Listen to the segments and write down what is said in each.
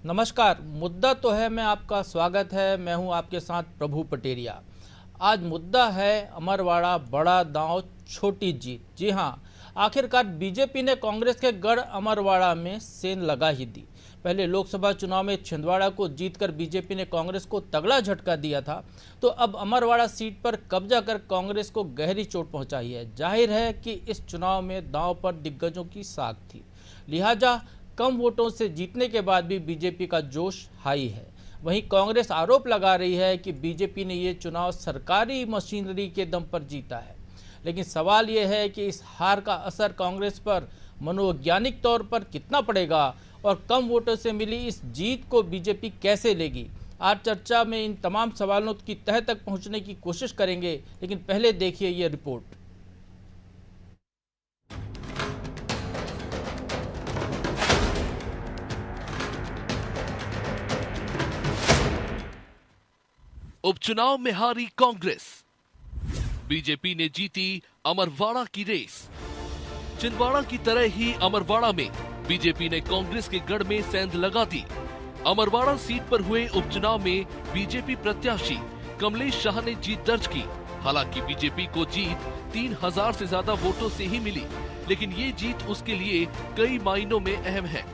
नमस्कार। मुद्दा तो है मैं आपका स्वागत है। मैं हूं आपके साथ प्रभु पटेरिया। आज मुद्दा है अमरवाड़ा बड़ा दांव छोटी जीत। जी हां, आखिरकार बीजेपी ने कांग्रेस के गढ़ अमरवाड़ा में सेंध लगा ही दी। पहले लोकसभा चुनाव में छिंदवाड़ा को जीतकर बीजेपी ने कांग्रेस को तगड़ा झटका दिया था, तो अब अमरवाड़ा सीट पर कब्जा कर कांग्रेस को गहरी चोट पहुंचाई है। जाहिर है कि इस चुनाव में दांव पर दिग्गजों की साख थी, लिहाजा कम वोटों से जीतने के बाद भी बीजेपी का जोश हाई है। वहीं कांग्रेस आरोप लगा रही है कि बीजेपी ने ये चुनाव सरकारी मशीनरी के दम पर जीता है। लेकिन सवाल ये है कि इस हार का असर कांग्रेस पर मनोवैज्ञानिक तौर पर कितना पड़ेगा और कम वोटों से मिली इस जीत को बीजेपी कैसे लेगी। आज चर्चा में इन तमाम सवालों की तह तक पहुंचने की कोशिश करेंगे, लेकिन पहले देखिए ये रिपोर्ट। उपचुनाव में हारी कांग्रेस, बीजेपी ने जीती अमरवाड़ा की रेस। छिंदवाड़ा की तरह ही अमरवाड़ा में बीजेपी ने कांग्रेस के गढ़ में सेंध लगा दी। अमरवाड़ा सीट पर हुए उपचुनाव में बीजेपी प्रत्याशी कमलेश शाह ने जीत दर्ज की। हालांकि बीजेपी को जीत 3000 से ज्यादा वोटों से ही मिली, लेकिन ये जीत उसके लिए कई मायनों में अहम है।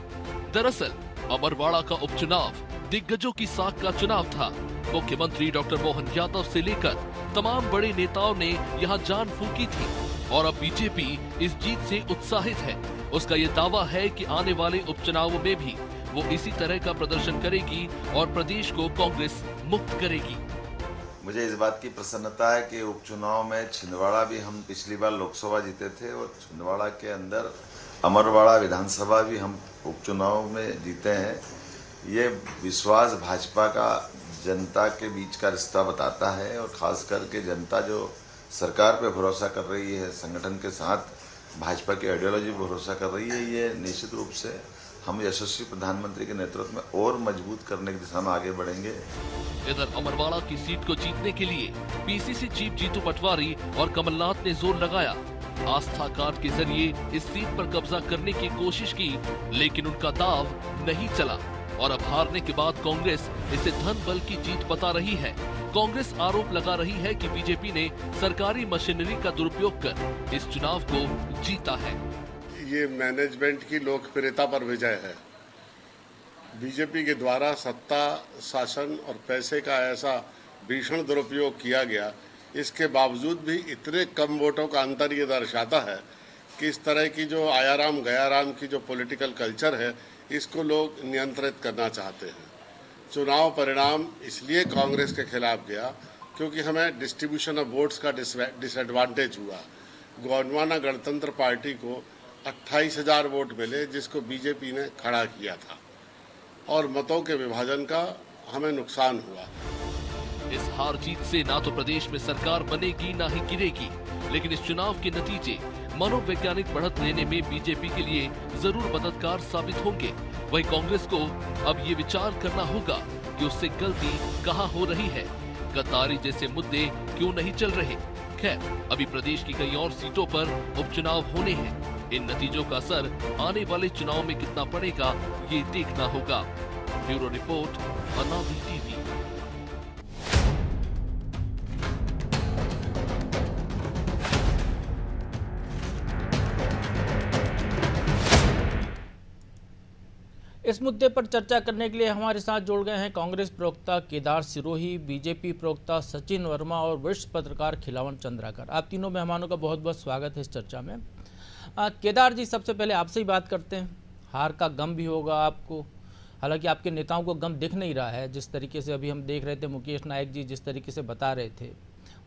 दरअसल अमरवाड़ा का उपचुनाव दिग्गजों की साख का चुनाव था। मुख्यमंत्री डॉक्टर मोहन यादव से लेकर तमाम बड़े नेताओं ने यहां जान फूंकी थी और अब बीजेपी इस जीत से उत्साहित है। उसका ये दावा है कि आने वाले उपचुनावों में भी वो इसी तरह का प्रदर्शन करेगी और प्रदेश को कांग्रेस मुक्त करेगी। मुझे इस बात की प्रसन्नता है कि उपचुनाव में छिंदवाड़ा भी हम पिछली बार लोकसभा जीते थे और छिंदवाड़ा के अंदर अमरवाड़ा विधानसभा भी हम उपचुनाव में जीते हैं। ये विश्वास भाजपा का जनता के बीच का रिश्ता बताता है और खास करके जनता जो सरकार पे भरोसा कर रही है, संगठन के साथ भाजपा की आइडियोलॉजी पर भरोसा कर रही है, ये निश्चित रूप से हम यशस्वी प्रधानमंत्री के नेतृत्व में और मजबूत करने की दिशा में आगे बढ़ेंगे। इधर अमरवाड़ा की सीट को जीतने के लिए पीसीसी चीफ जीतू पटवारी और कमलनाथ ने जोर लगाया। आस्था कार्ड के जरिए इस सीट पर कब्जा करने की कोशिश की, लेकिन उनका दाव नहीं चला और अब हारने के बाद कांग्रेस इसे धन बल की जीत बता रही है। कांग्रेस आरोप लगा रही है कि बीजेपी ने सरकारी मशीनरी का दुरुपयोग कर इस चुनाव को जीता है। ये मैनेजमेंट की लोकप्रियता पर विजय है। बीजेपी के द्वारा सत्ता, शासन और पैसे का ऐसा भीषण दुरुपयोग किया गया, इसके बावजूद भी इतने कम वोटों का अंतर ये दर्शाता है कि इस तरह की जो आयाराम गयाराम की जो पॉलिटिकल कल्चर है, इसको लोग नियंत्रित करना चाहते हैं। चुनाव परिणाम इसलिए कांग्रेस के खिलाफ गया क्योंकि हमें डिस्ट्रीब्यूशन ऑफ वोट्स का डिसएडवांटेज हुआ। गोंडवाना गणतंत्र पार्टी को 28,000 वोट मिले, जिसको बीजेपी ने खड़ा किया था, और मतों के विभाजन का हमें नुकसान हुआ। इस हार जीत से ना तो प्रदेश में सरकार बनेगी ना ही गिरेगी, लेकिन इस चुनाव के नतीजे मनोवैज्ञानिक बढ़त लेने में बीजेपी के लिए जरूर मददगार साबित होंगे। वहीं कांग्रेस को अब ये विचार करना होगा कि उससे गलती कहां हो रही है। गद्दारी जैसे मुद्दे क्यों नहीं चल रहे। खैर, अभी प्रदेश की कई और सीटों पर उपचुनाव होने हैं। इन नतीजों का असर आने वाले चुनाव में कितना पड़ेगा, ये देखना होगा। ब्यूरो रिपोर्ट, अनादि टीवी। इस मुद्दे पर चर्चा करने के लिए हमारे साथ जुड़ गए हैं कांग्रेस प्रवक्ता केदार सिरोही, बीजेपी प्रवक्ता सचिन वर्मा और वरिष्ठ पत्रकार खिलावन चंद्राकर। आप तीनों मेहमानों का बहुत बहुत स्वागत है इस चर्चा में। केदार जी, सबसे पहले आपसे ही बात करते हैं। हार का गम भी होगा आपको, हालांकि आपके नेताओं को गम दिख नहीं रहा है। जिस तरीके से अभी हम देख रहे थे, मुकेश नायक जी जिस तरीके से बता रहे थे,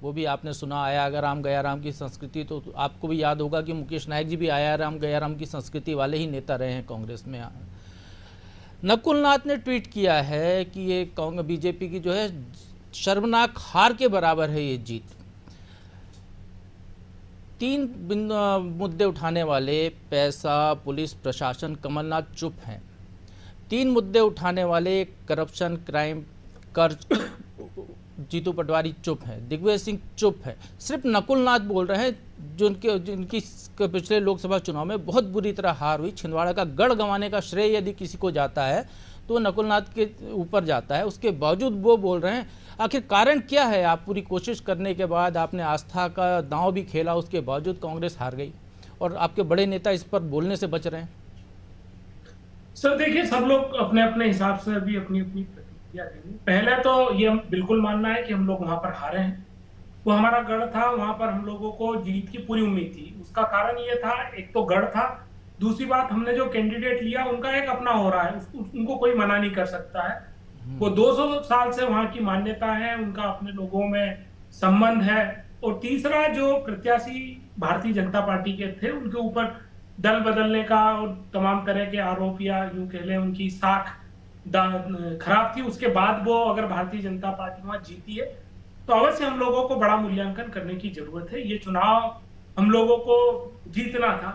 वो भी आपने सुना। आया राम गया राम की संस्कृति, तो आपको भी याद होगा कि मुकेश नायक जी भी आया राम गया राम की संस्कृति वाले ही नेता रहे हैं कांग्रेस में। नकुल नाथ ने ट्वीट किया है कि ये बीजेपी की जो है शर्मनाक हार के बराबर है ये जीत। 3 मुद्दे उठाने वाले पैसा, पुलिस, प्रशासन, कमलनाथ चुप हैं। 3 मुद्दे उठाने वाले करप्शन, क्राइम, कर्ज, जीतू पटवारी चुप है, दिग्विजय सिंह चुप है, सिर्फ नकुल नाथ बोल रहे हैं जिनकी पिछले लोकसभा चुनाव में बहुत बुरी तरह हार हुई। छिंदवाड़ा का गढ़ गंवाने का श्रेय यदि किसी को जाता है तो नकुल नाथ के ऊपर जाता है। उसके बावजूद वो बोल रहे हैं, आखिर कारण क्या है? आप पूरी कोशिश करने के बाद आपने आस्था का दांव भी खेला, उसके बावजूद कांग्रेस हार गई और आपके बड़े नेता इस पर बोलने से बच रहे हैं। सर देखिए, सब लोग अपने अपने हिसाब से अभी अपनी अपनी प्रतिक्रिया देंगे। पहले तो ये बिल्कुल मानना है कि हम लोग वहां पर हारे हैं। वो हमारा गढ़ था, वहां पर हम लोगों को जीत की पूरी उम्मीद थी। उसका कारण ये था, एक तो गढ़ था, दूसरी बात हमने जो कैंडिडेट लिया उनका एक अपना हो रहा है, उनको कोई मना नहीं कर सकता है। वो 200 साल से वहां की मान्यता है, उनका अपने लोगों में संबंध है। और तीसरा, जो प्रत्याशी भारतीय जनता पार्टी के थे उनके ऊपर दल बदलने का और तमाम तरह के आरोप या यूं कह लें उनकी साख खराब थी। उसके बाद वो अगर भारतीय जनता पार्टी वहां जीती है तो अवश्य हम लोगों को बड़ा मूल्यांकन करने की जरूरत है। ये चुनाव हम लोगों को जीतना था।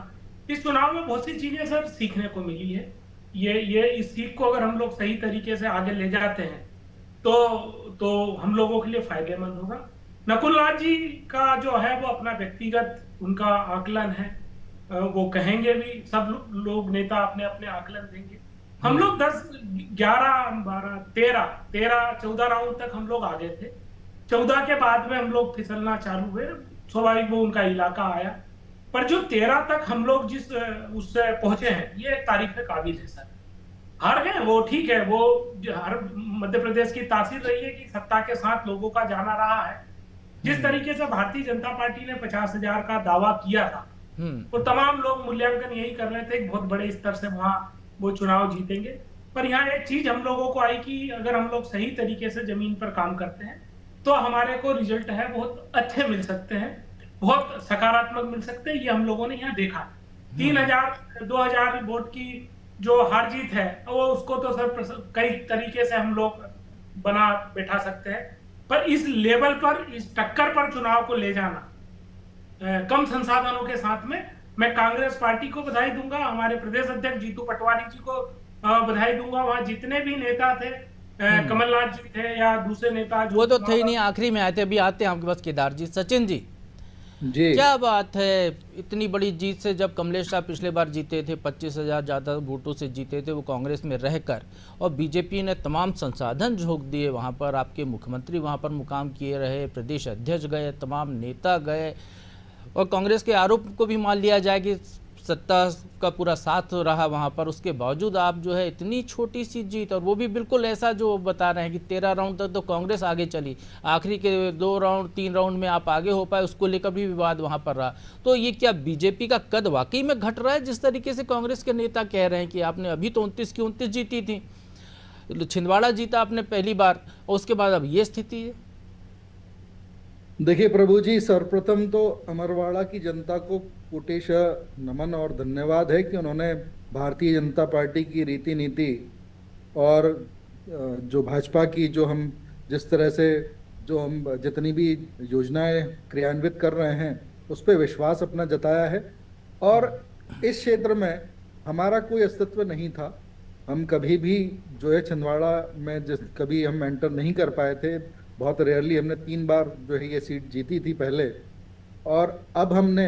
इस चुनाव में बहुत सी चीजें सर सीखने को मिली है। ये इस सीख को अगर हम लोग सही तरीके से आगे ले जाते हैं तो हम लोगों के लिए फायदेमंद होगा। नकुल नाथ जी का जो है वो अपना व्यक्तिगत उनका आकलन है, वो कहेंगे भी, सब लोग नेता अपने अपने आकलन देंगे। हम लोग 10, 11, 12, 13, 14 राउंड तक हम लोग आगे थे। 14 के बाद में हम लोग फिसलना चालू हुए, स्वाभाविक वो उनका इलाका आया। पर जो 13 तक हम लोग जिस उससे पहुंचे हैं, ये तारीफ पे काबिल है सर। हार गए वो ठीक है, वो हर मध्य प्रदेश की तासीर रही है कि सत्ता के साथ लोगों का जाना रहा है। जिस तरीके से भारतीय जनता पार्टी ने 50,000 का दावा किया था, तो तमाम लोग मूल्यांकन यही कर रहे थे कि बहुत बड़े स्तर से वहां वो चुनाव जीतेंगे। पर यहाँ एक चीज हम लोगों को आई कि अगर हम लोग सही तरीके से जमीन पर काम करते हैं तो हमारे को रिजल्ट है बहुत अच्छे मिल सकते हैं, बहुत सकारात्मक मिल सकते हैं। ये हम लोगों ने यहाँ देखा। 3,000 2,000 वोट की जो हार जीत है वो उसको तो सर कई तरीके से हम लोग बना बैठा सकते हैं, पर इस लेवल पर, इस टक्कर पर चुनाव को ले जाना कम संसाधनों के साथ में, मैं कांग्रेस पार्टी को बधाई दूंगा, हमारे प्रदेश अध्यक्ष जीतू पटवारी जी को बधाई दूंगा। वहां जितने भी नेता थे, कमलनाथ जी थे या दूसरे नेता, वो तो थे ही नहीं, आखिरी में आए थे। अभी आते हैं आपके पास केदार जी। सचिन जी, क्या बात है, इतनी बड़ी जीत से, जब कमलेश शाह पिछले बार जीते थे 25,000 ज़्यादा वोटों से जीते थे वो कांग्रेस में रहकर, और बीजेपी ने तमाम संसाधन झोंक दिए वहाँ पर, आपके मुख्यमंत्री वहाँ पर मुकाम किए रहे, प्रदेश अध्यक्ष गए, तमाम नेता गए, और कांग्रेस के आरोप को भी मान लिया जाए कि सत्ता का पूरा साथ रहा वहाँ पर, उसके बावजूद आप जो है इतनी छोटी सी जीत, और वो भी बिल्कुल ऐसा जो बता रहे हैं कि 13 राउंड तक तो कांग्रेस आगे चली, आखिरी के 2 राउंड 3 राउंड में आप आगे हो पाए, उसको लेकर भी विवाद वहाँ पर रहा। तो ये क्या बीजेपी का कद वाकई में घट रहा है, जिस तरीके से कांग्रेस के नेता कह रहे हैं कि आपने अभी तो 29 की 29 जीती थी, छिंदवाड़ा जीता आपने पहली बार, और उसके बाद अब ये स्थिति है? देखिए प्रभु जी, सर्वप्रथम तो अमरवाड़ा की जनता को कोटेश नमन और धन्यवाद है कि उन्होंने भारतीय जनता पार्टी की रीति नीति और जो भाजपा की, जो हम जिस तरह से जो हम जितनी भी योजनाएं क्रियान्वित कर रहे हैं उस पर विश्वास अपना जताया है। और इस क्षेत्र में हमारा कोई अस्तित्व नहीं था, हम कभी भी जो है छिंदवाड़ा में कभी हम एंटर नहीं कर पाए थे, बहुत रेयरली हमने 3 बार जो है ये सीट जीती थी पहले, और अब हमने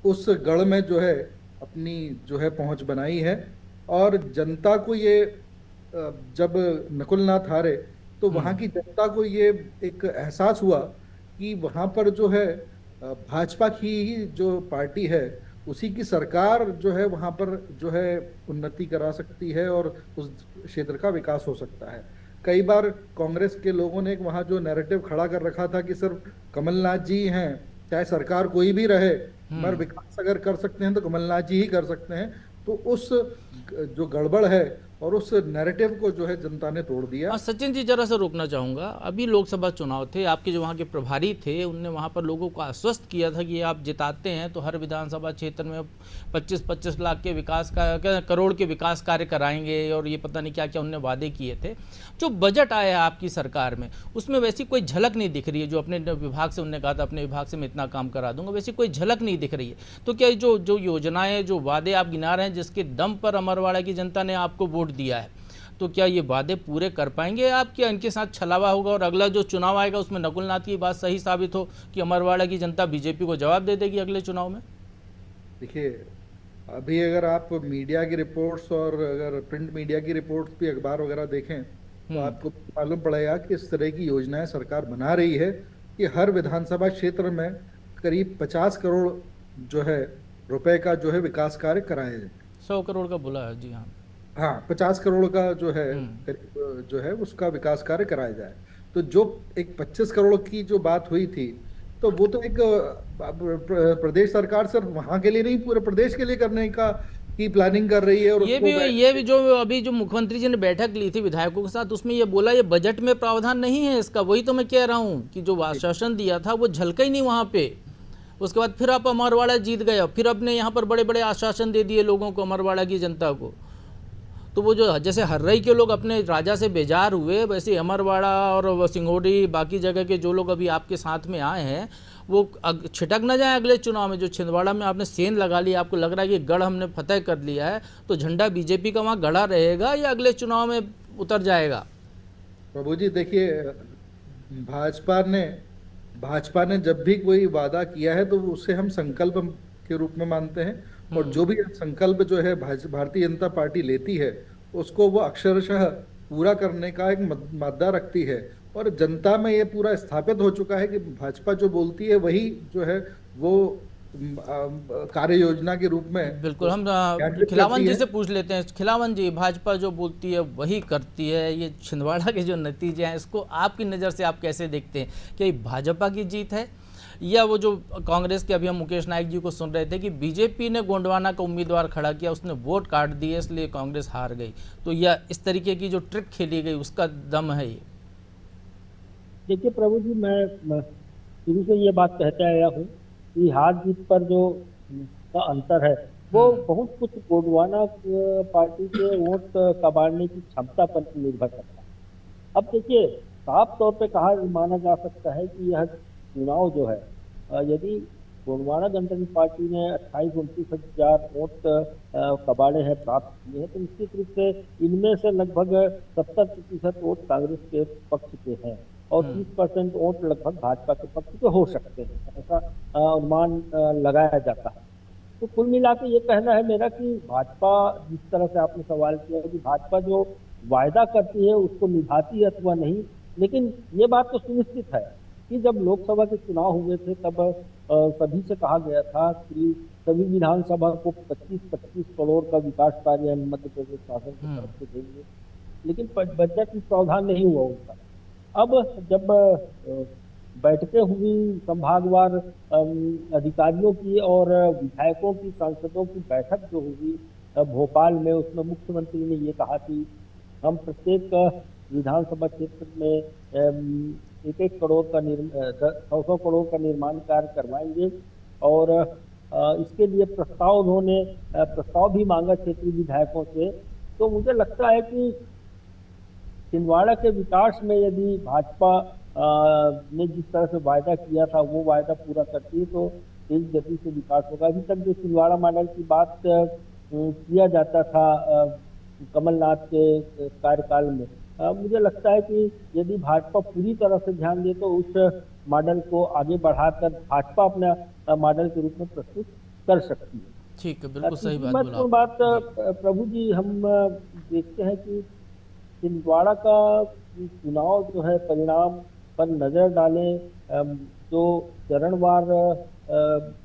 उस गढ़ में जो है अपनी जो है पहुंच बनाई है। और जनता को ये, जब नकुल नाथ हारे तो वहाँ की जनता को ये एक एहसास हुआ कि वहाँ पर जो है भाजपा की ही जो पार्टी है उसी की सरकार जो है वहाँ पर जो है उन्नति करा सकती है और उस क्षेत्र का विकास हो सकता है। कई बार कांग्रेस के लोगों ने वहाँ जो नैरेटिव खड़ा कर रखा था कि सिर्फ कमलनाथ जी हैं, चाहे सरकार कोई भी रहे, मगर विकास अगर कर सकते हैं तो कमलनाथ जी ही कर सकते हैं, तो उस जो गड़बड़ है और उस नैरेटिव को जो है जनता ने तोड़ दिया। सचिन जी, जरा सा रोकना चाहूँगा, अभी लोकसभा चुनाव थे, आपके जो वहाँ के प्रभारी थे उनने वहाँ पर लोगों को आश्वस्त किया था कि आप जिताते हैं तो हर विधानसभा क्षेत्र में 25-25 लाख के विकास का, करोड़ के विकास कार्य कराएंगे, और ये पता नहीं क्या क्या उनने वादे किए थे। जो बजट आया है आपकी सरकार में, उसमें वैसी कोई झलक नहीं दिख रही है। जो अपने विभाग से उनने कहा था अपने विभाग से मैं इतना काम करा दूंगा, वैसी कोई झलक नहीं दिख रही है। तो क्या जो योजनाएं, जो वादे आप गिना रहे हैं, जिसके दम पर अमरवाड़ा की जनता ने आपको वोट दिया है, तो क्या ये वादे पूरे कर पाएंगे आप, क्या इनके साथ छलावा होगा और अगला जो चुनाव आएगा उसमें नकुल नाथ की बात सही साबित हो कि अमरवाड़ा की जनता बीजेपी को जवाब दे देगी अगले चुनाव में? देखिए, अभी अगर आप मीडिया की रिपोर्ट्स और अगर प्रिंट मीडिया की रिपोर्ट्स भी अखबार वगैरह देखें तो आपको मालूम पड़ेगा कि इस तरह की योजनाएं सरकार बना रही है कि हर विधानसभा क्षेत्र में करीब 50 करोड़ जो है रुपए का जो है विकास कार्य कराए जाए। 100 करोड़ का बोला है, जी हाँ। हाँ, 50 करोड़ का जो है करीब जो है उसका विकास कार्य कराया जाए। तो जो एक 25 करोड़ की जो बात हुई थी, तो वो तो एक प्रदेश सरकार सिर्फ वहां के लिए नहीं, पूरे प्रदेश के लिए करने का की प्लानिंग कर रही है। और ये भी जो अभी जो मुख्यमंत्री जी ने बैठक ली थी विधायकों के साथ, उसमें ये बोला ये बजट में प्रावधान नहीं है इसका। वही तो मैं कह रहा हूँ कि जो आश्वासन दिया था वो झलका ही नहीं वहाँ पे। उसके बाद फिर आप अमरवाड़ा जीत गए, फिर अपने यहाँ पर बड़े बड़े आश्वासन दे दिए लोगों को, अमरवाड़ा की जनता को। तो वो जो जैसे हर्रई के लोग अपने राजा से बेजार हुए, वैसे अमरवाड़ा और सिंगोड़ी बाकी जगह के जो लोग अभी आपके साथ में आए हैं वो छिटक न जाए अगले चुनाव में। जो छिंदवाड़ा में आपने सेंध लगा ली, आपको लग रहा है कि गढ़ हमने फतेह कर लिया है, तो झंडा बीजेपी का वहाँ गड़ा रहेगा या अगले चुनाव में उतर जाएगा? प्रभु जी देखिए, भाजपा ने जब भी कोई वादा किया है तो उसे हम संकल्प के रूप में मानते हैं। और जो भी संकल्प जो है भारतीय जनता पार्टी लेती है उसको वो अक्षरशः पूरा करने का एक मादा रखती है। और जनता में ये पूरा स्थापित हो चुका है कि भाजपा जो बोलती है वही जो है वो कार्य योजना के रूप में। बिल्कुल, हम खिलावन जी से पूछ लेते हैं। खिलावन जी, भाजपा जो बोलती है वही करती है, ये छिंदवाड़ा के जो नतीजे हैं इसको आपकी नज़र से आप कैसे देखते हैं? क्या ये भाजपा की जीत है या वो जो कांग्रेस के, अभी हम मुकेश नायक जी को सुन रहे थे कि बीजेपी ने गोंडवाना का उम्मीदवार खड़ा किया, उसने वोट काट दिए इसलिए कांग्रेस हार गई, तो या इस तरीके की जो ट्रिक खेली गई उसका दम है ये? देखिए प्रभु जी, मैं शुरू से ये बात कहते आया हूँ कि हार जीत पर जो का अंतर है वो बहुत कुछ गोंडवाना पार्टी के वोट कबाड़ने की क्षमता पर निर्भर करता है। अब देखिए, साफ तौर पे कहा माना जा सकता है कि यह चुनाव जो है, यदि गोंडवाना जनता पार्टी ने 28-29 हजार वोट कबाड़े हैं, प्राप्त किए हैं, तो निश्चित रूप से इनमें से लगभग 70% वोट कांग्रेस के पक्ष के हैं और 30% वोट लगभग भाजपा के पक्ष के हो सकते हैं, ऐसा अनुमान लगाया जाता है। तो कुल मिला के ये कहना है मेरा कि भाजपा, जिस तरह से आपने सवाल किया कि भाजपा जो वायदा करती है उसको निभाती है अथवा नहीं, लेकिन ये बात तो सुनिश्चित है कि जब लोकसभा के चुनाव हुए थे तब सभी से कहा गया था कि सभी विधानसभा को 25-25 करोड़ का विकास कार्य मध्य प्रदेश शासन की तरफ से देंगे, लेकिन बजट में प्रावधान नहीं हुआ उनका। अब जब बैठकें हुई संभागवार अधिकारियों की और विधायकों की, सांसदों की बैठक जो हुई भोपाल में, उसमें मुख्यमंत्री ने ये कहा कि हम प्रत्येक विधानसभा क्षेत्र में 1-1 करोड़ का 100 करोड़ का निर्माण कार्य करवाएंगे और इसके लिए प्रस्ताव भी मांगा क्षेत्रीय विधायकों से। तो मुझे लगता है कि छिंदवाड़ा के विकास में यदि भाजपा ने जिस तरह से वायदा किया था वो वायदा पूरा करती है तो तेज गति से विकास होगा। अभी तक जो छिंदवाड़ा मॉडल की बात किया जाता था कमलनाथ के कार्यकाल में, मुझे लगता है कि यदि भाजपा पूरी तरह से ध्यान दे तो उस मॉडल को आगे बढ़ाकर भाजपा अपना मॉडल के रूप में प्रस्तुत कर सकती है। ठीक है, बिल्कुल सही बात बोला। प्रभु जी, हम देखते हैं कि छिंदवाड़ा का चुनाव जो है परिणाम पर नजर डालें, जो चरणवार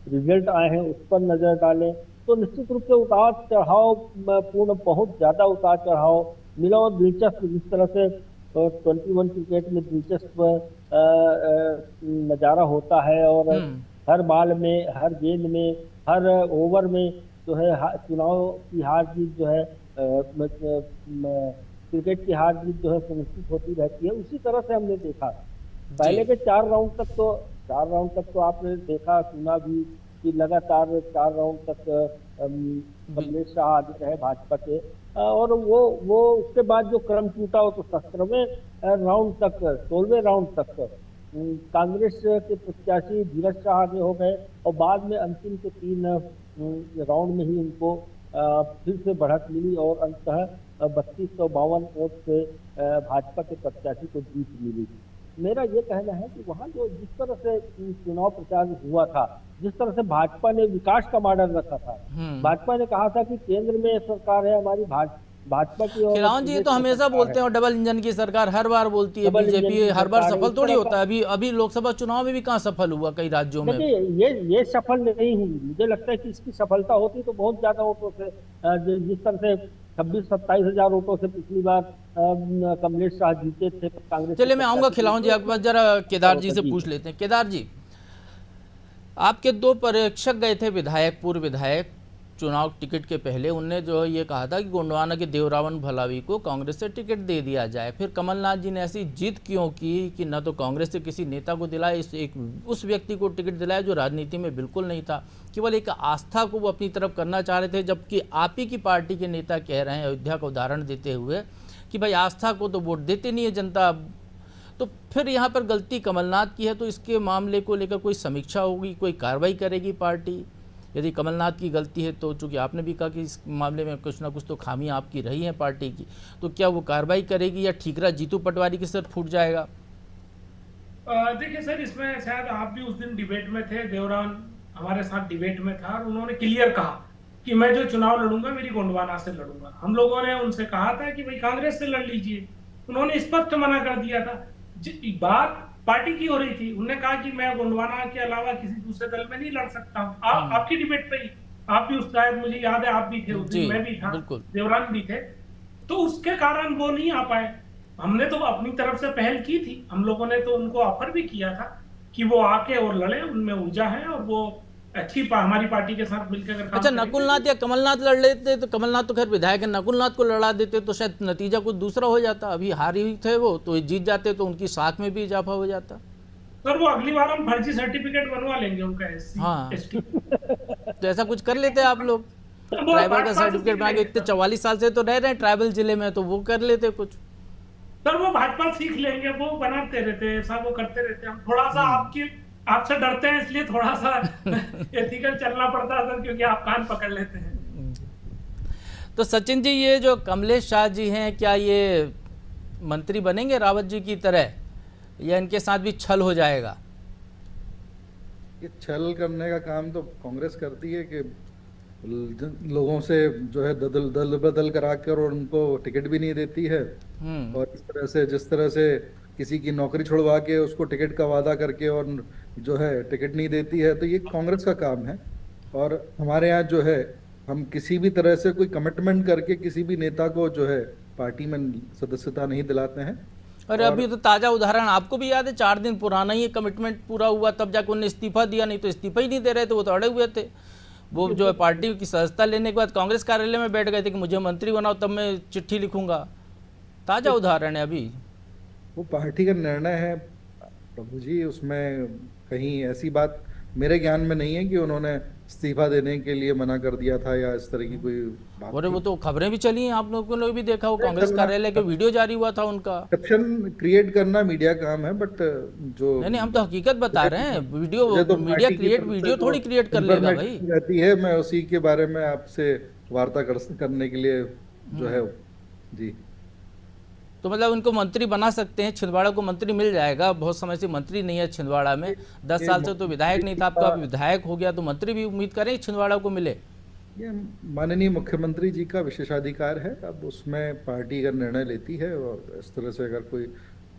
रिजल्ट आए हैं उस पर नजर डालें, तो निश्चित रूप से उतार चढ़ाव पूर्ण, बहुत ज्यादा उतार चढ़ाव मिला और दिलचस्प, जिस तरह से 21 क्रिकेट में दिलचस्प नज़ारा होता है और हर बॉल में, हर गेंद में, हर ओवर में जो है चुनाव की हार जीत जो है, क्रिकेट की हार जीत जो है सुनिश्चित होती रहती है। उसी तरह से हमने देखा पहले के 4 राउंड तक तो आपने देखा सुना भी कि लगातार 4 राउंड तक कमलेश शाह आगे रहे भाजपा के, और वो उसके बाद जो क्रम टूटा हो तो 17वें राउंड तक, 16वें राउंड तक कांग्रेस के प्रत्याशी धीरज शाह आगे हो गए और बाद में अंतिम के 3 राउंड में ही उनको फिर से बढ़त मिली और अंततः 3252 वोट से भाजपा के प्रत्याशी को जीत मिली। मेरा ये कहना है कि वहाँ जो जिस तरह से चुनाव प्रचार हुआ था, जिस तरह से भाजपा ने विकास का मॉडल रखा था, भाजपा ने कहा था कि केंद्र में सरकार है हमारी, भाजपा की। और खिलावन जी तो हमेशा बोलते हैं और डबल इंजन की सरकार हर बार बोलती है, बीजेपी हर बार सफल थोड़ी होता है। अभी लोकसभा चुनाव में भी कहाँ सफल हुआ कई राज्यों में। ये सफल नहीं हुई। मुझे लगता है कि इसकी सफलता होती तो बहुत ज्यादा वोटों से, जिस तरह से 26-27 हजार वोटों से पिछली बार कमलेश शाह जीते थे कांग्रेस। चलिए मैं आऊंगा खिलावन जी आपके पास, जरा केदार जी से पूछ लेते हैं। केदार जी, आपके 2 परीक्षक गए थे विधायक, पूर्व विधायक, चुनाव टिकट के पहले। उनने जो ये कहा था कि गोंडवाना के देवरावन भलावी को कांग्रेस से टिकट दे दिया जाए। फिर कमलनाथ जी ने ऐसी जिद क्यों की कि न तो कांग्रेस से किसी नेता को दिलाए, उस व्यक्ति को टिकट दिलाया जो राजनीति में बिल्कुल नहीं था, केवल एक आस्था को वो अपनी तरफ करना चाह रहे थे, जबकि आप ही की पार्टी के नेता कह रहे हैं, अयोध्या का उदाहरण देते हुए, कि भाई आस्था को तो वोट देते नहीं है जनता। तो फिर यहाँ पर गलती कमलनाथ की है, तो इसके मामले को लेकर कोई समीक्षा होगी, कोई कार्रवाई करेगी पार्टी? यदि कमलनाथ की गलती है तो चूंकि आपने भी कहा कि इस मामले में कुछ ना कुछ तो खामी आपकी रही है पार्टी की, तो क्या वो कार्रवाई करेगी या ठीकरा जीतू पटवारी के सिर फूट जाएगा? देखिए सर, इसमें शायद आप भी उस दिन डिबेट में थे, देवरान हमारे साथ डिबेट में था, और उन्होंने क्लियर कहा कि मैं जो चुनाव लड़ूंगा मेरी गोंडवाना से लड़ूंगा। हम लोगों ने उनसे कहा था कि भाई कांग्रेस से लड़ लीजिए, उन्होंने स्पष्ट मना कर दिया था। बात पार्टी की हो रही थी, उन्होंने कहा कि मैं गोंडवाना के अलावा किसी दूसरे दल में नहीं लड़ सकता हूँ। आपकी डिबेट पे ही आप भी उस शायद मुझे याद है, आप भी थे उस दिन, मैं भी था, देवरान भी थे, तो उसके कारण वो नहीं आ पाए। हमने तो अपनी तरफ से पहल की थी, हम लोगों ने तो उनको ऑफर भी किया था कि वो आके और लड़े, उनमें ऊर्जा है और वो अच्छी हमारी पार्टी के साथ मिलकर अगर अच्छा, नकुलनाथ या कमलनाथ लड़ लेते तो, कमलनाथ तो खैर विधायक है, नकुलनाथ को लड़ा देते तो शायद नतीजा कुछ दूसरा हो जाता। अभी हारी हुई थे वो, तो जीत जाते तो उनकी साख में भी इजाफा हो जाता। सर वो अगली बार हम फर्जी सर्टिफिकेट बनवा लेंगे उनका, हाँ तो ऐसा कुछ कर लेते आप लोग, ट्राइबल का सर्टिफिकेट बना के। इतने 44 साल से तो रह रहे हैं ट्राइबल जिले में, तो वो कर लेते कुछ। सर वो भाजपा सीख लेंगे, वो बनाते रहते हैं, ऐसा वो करते रहते हैं। हम थोड़ा सा आपसे डरते हैं, इसलिए थोड़ा सा एथिकल चलना पड़ता है सर, क्योंकि आप कान पकड़ लेते हैं। तो सचिन जी, ये जो कमलेश शाह जी हैं, क्या ये मंत्री बनेंगे रावत जी की तरह, या इनके साथ भी छल हो जाएगा? ये छल करने का काम तो कांग्रेस करती है कि लोगों से जो है दल बदल करा कर और उनको टिकट भी नहीं देती है, और इस तरह से जिस तरह से किसी की नौकरी छुड़वा के उसको टिकट का वादा करके और जो है टिकट नहीं देती है, तो ये कांग्रेस का काम है। और हमारे यहाँ जो है, हम किसी भी तरह से कोई कमिटमेंट करके किसी भी नेता को जो है पार्टी में सदस्यता नहीं दिलाते हैं। अरे अभी तो ताजा उदाहरण आपको भी याद है, 4 दिन पुराना ही कमिटमेंट पूरा हुआ, तब जाकर उन्होंने इस्तीफा दिया, नहीं तो इस्तीफा ही नहीं दे रहे थे, वो तो अड़े हुए थे। वो जो है पार्टी की सदस्यता लेने के बाद कांग्रेस कार्यालय में बैठ गए थे कि मुझे मंत्री बनाओ तब मैं चिट्ठी लिखूंगा। ताजा उदाहरण है अभी। वो पार्टी का निर्णय है प्रभु जी, उसमें कहीं ऐसी बात मेरे ज्ञान में नहीं है कि उन्होंने इस्तीफा देने के लिए मना कर दिया था या इस तरह की कोई बात। और वो तो खबरें भी चली हैं, आप लोगों ने भी देखा, वो कांग्रेस कार्यालय के वीडियो जारी हुआ था उनका। एक्सेप्शन क्रिएट करना मीडिया काम है, बट जो नहीं हम तो हकीकत बता रहे हैं, वीडियो तो मीडिया क्रिएट वीडियो थोड़ी क्रिएट कर लेगा भाई। रहती है, मैं उसी के बारे में आपसे वार्ता करने के लिए जो है जी। तो मतलब उनको मंत्री बना सकते हैं, छिंदवाड़ा को मंत्री मिल जाएगा। बहुत समय से मंत्री नहीं है छिंदवाड़ा में, 10 साल से तो विधायक नहीं था, अब तो आप विधायक हो गया, तो मंत्री भी उम्मीद करें छिंदवाड़ा को मिले। ये माननीय मुख्यमंत्री जी का विशेषाधिकार है, अब उसमें पार्टी अगर निर्णय लेती है और इस तरह से अगर कोई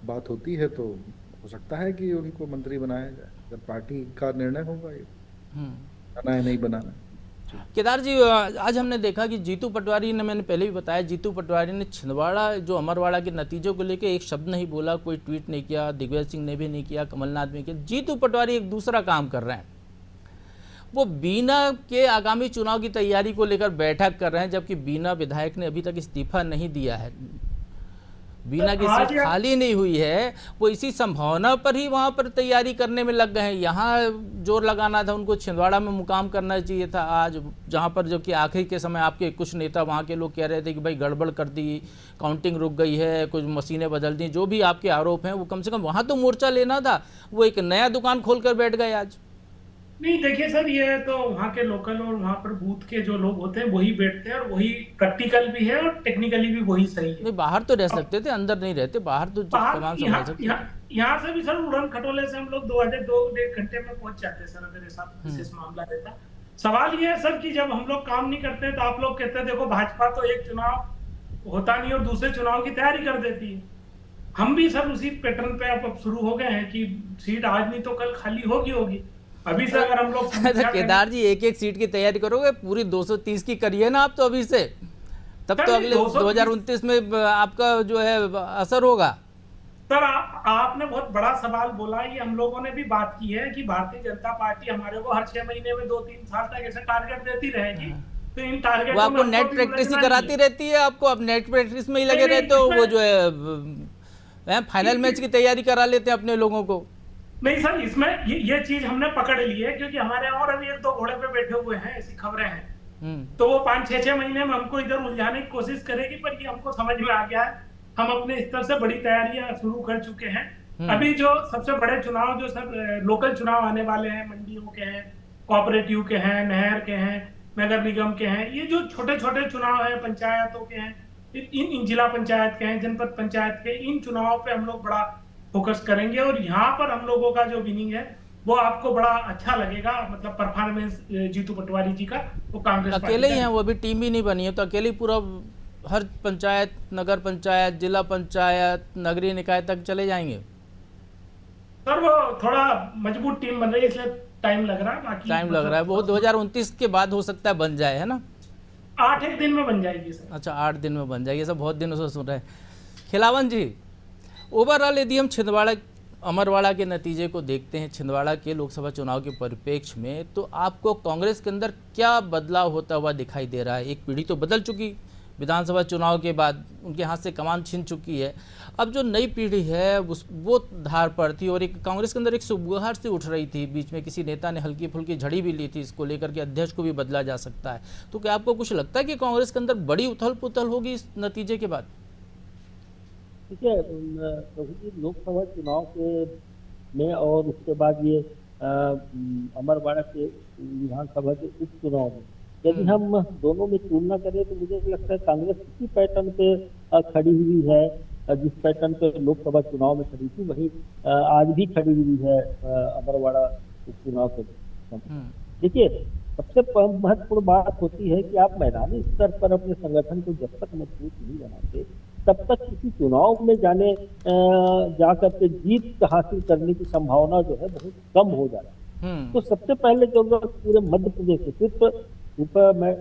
बात होती है तो हो सकता है कि उनको मंत्री बनाया जाए, अगर पार्टी का निर्णय होगा ये बनाना है नहीं बनाना। केदार जी, आज हमने देखा कि जीतू पटवारी ने, मैंने पहले भी बताया, जीतू पटवारी ने छिंदवाड़ा जो अमरवाड़ा के नतीजों को लेकर एक शब्द नहीं बोला, कोई ट्वीट नहीं किया, दिग्विजय सिंह ने भी नहीं किया, कमलनाथ ने किया। जीतू पटवारी एक दूसरा काम कर रहे हैं, वो बीना के आगामी चुनाव की तैयारी को लेकर बैठक कर रहे हैं, जबकि बीना विधायक ने अभी तक इस्तीफा नहीं दिया है, बीना की सीट खाली नहीं हुई है, वो इसी संभावना पर ही वहां पर तैयारी करने में लग गए हैं। यहाँ जोर लगाना था उनको, छिंदवाड़ा में मुकाम करना चाहिए था आज, जहां पर जो कि आखिरी के समय आपके कुछ नेता वहां के लोग कह रहे थे कि भाई गड़बड़ कर दी, काउंटिंग रुक गई है, कुछ मशीनें बदल दी, जो भी आपके आरोप हैं, वो कम से कम वहां तो मोर्चा लेना था। वो एक नया दुकान खोल कर बैठ गए आज। नहीं देखिए सर, ये तो वहाँ के लोकल और वहाँ पर बूथ के जो लोग होते हैं वही बैठते हैं, और वही प्रैक्टिकल भी है और टेक्निकली भी वही सही है। नहीं, बाहर तो रह सकते थे, अंदर नहीं रहते, बाहर तो बाहर कमान संभाल सकते थे। यहाँ से भी सर उड़न खटोले से हम लोग 2 1.5 घंटे में पहुंच जाते हैं सर, अगर ऐसा विशेष मामला रहता। सवाल ये है सर कि जब हम लोग काम नहीं करते तो आप लोग कहते हैं देखो भाजपा तो एक चुनाव होता नहीं और दूसरे चुनाव की तैयारी कर देती है। हम भी सर उसी पैटर्न पे अब शुरू हो गए हैं कि सीट आज नहीं तो कल खाली होगी। अभी से अगर हम लोग तो केदार जी, एक एक सीट की तैयारी करोगे, पूरी 230 की करिए ना आप तो अभी से, तब तो अगले 2029 में आपका जो है असर होगा। सर आपने बहुत बड़ा सवाल बोला। ये हम लोगों ने भी बात की है कि भारतीय जनता पार्टी हमारे को हर 6 महीने में 2-3 साल तक ऐसे टारगेट देती रहेगी। तो इन टारगेट वो आपको नेट प्रैक्टिस ही कराती रहती है, आपको अब नेट प्रैक्टिस में ही लगे रहते हो। वो जो है फाइनल मैच की तैयारी करा लेते हैं अपने लोगों को। नहीं सर, इसमें ये चीज हमने पकड़ ली है, क्योंकि हमारे और अभी 1-2 घोड़े पे बैठे हुए हैं, ऐसी खबरें हैं। तो वो 5-6 महीने में हमको इधर उलझाने की कोशिश करेगी, पर ये हमको समझ में आ गया है। हम अपने स्तर से बड़ी तैयारियां शुरू कर चुके हैं। अभी जो सबसे बड़े चुनाव जो सब लोकल चुनाव आने वाले हैं, मंडियों के हैं, कोऑपरेटिव के हैं, नहर के हैं, नगर निगम के हैं, ये जो छोटे छोटे चुनाव हैं, पंचायतों के हैं, इन जिला पंचायत के हैं, जनपद पंचायत के, इन चुनावों पे हम लोग बड़ा फोकस करेंगे। और यहाँ पर हम लोगों का जो विनिंग है वो आपको बड़ा अच्छा लगेगा। मतलब परफॉर्मेंस जीतू पटवारी जी का, वो कांग्रेस अकेले ही हैं, वो अभी टीम भी नहीं बनी है, तो अकेले ही पूरा हर पंचायत, नगर पंचायत, जिला पंचायत, नगरीय निकाय तक चले जाएंगे। सर वो थोड़ा मजबूत टीम बन रही है, इसलिए टाइम लग रहा है। बाकी टाइम लग रहा है, वो 2029 के बाद हो सकता है बन जाए, है ना? 8 दिन में बन जाएगी सर। अच्छा, 8 दिन में बन जाएगी। सब बहुत दिनों से सुन रहे हैं। खिलावन जी, ओवरऑल यदि हम छिंदवाड़ा अमरवाड़ा के नतीजे को देखते हैं, छिंदवाड़ा के लोकसभा चुनाव के परिप्रेक्ष्य में, तो आपको कांग्रेस के अंदर क्या बदलाव होता हुआ दिखाई दे रहा है? एक पीढ़ी तो बदल चुकी, विधानसभा चुनाव के बाद उनके हाथ से कमान छीन चुकी है। अब जो नई पीढ़ी है वो धार पर थी, और एक कांग्रेस के अंदर एक सुबुगाहट सी उठ रही थी। बीच में किसी नेता ने हल्की फुल्की झड़ी भी ली थी इसको लेकर के अध्यक्ष को भी बदला जा सकता है। तो क्या आपको कुछ लगता है कि कांग्रेस के अंदर बड़ी उथल पुथल होगी इस नतीजे के बाद? देखिए प्रभु जी, लोकसभा चुनाव के में और उसके बाद ये अमरवाड़ा के विधानसभा के उपचुनाव में यदि हम दोनों में तुलना करें तो मुझे लगता है कांग्रेस इसी पैटर्न पे खड़ी हुई है, जिस पैटर्न पे लोकसभा चुनाव में खड़ी थी वही आज भी खड़ी हुई है अमरवाड़ा उपचुनाव के। देखिए, सबसे महत्वपूर्ण बात होती है कि आप मैदानी स्तर पर अपने संगठन को जब तक मजबूत नहीं बनाते तब तक किसी चुनाव में जा करके जीत हासिल करने की संभावना जो है बहुत कम हो जाती है। तो सबसे पहले जरूरत पूरे मध्य प्रदेश में, सिर्फ मैं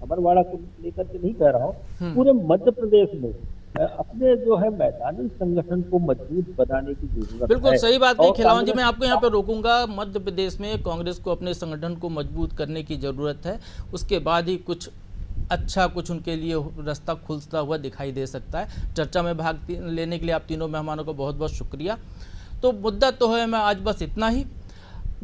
अमरवाड़ा को लेकर के नहीं कह रहा हूँ, पूरे मध्य प्रदेश में अपने जो है मैदानी संगठन को मजबूत बनाने की जरूरत है। बिल्कुल सही बात है खिलावन जी, मैं आपको यहाँ पे रोकूंगा। मध्य प्रदेश में कांग्रेस को अपने संगठन को मजबूत करने की जरूरत है, उसके बाद ही कुछ अच्छा कुछ उनके लिए रास्ता खुलता हुआ दिखाई दे सकता है। चर्चा में भाग लेने के लिए आप तीनों मेहमानों को बहुत बहुत शुक्रिया। तो मुद्दा तो है, मैं आज बस इतना ही।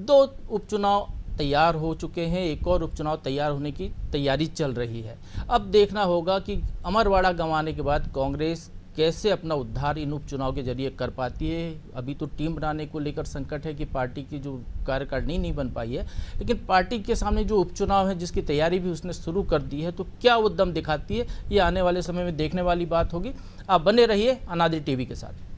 2 उपचुनाव तैयार हो चुके हैं, एक और उपचुनाव तैयार होने की तैयारी चल रही है। अब देखना होगा कि अमरवाड़ा गंवाने के बाद कांग्रेस कैसे अपना उद्धार इन उपचुनाव के जरिए कर पाती है। अभी तो टीम बनाने को लेकर संकट है कि पार्टी की जो कार्यकारिणी नहीं बन पाई है, लेकिन पार्टी के सामने जो उपचुनाव है जिसकी तैयारी भी उसने शुरू कर दी है, तो क्या वो दम दिखाती है, ये आने वाले समय में देखने वाली बात होगी। आप बने रहिए अनादि टीवी के साथ।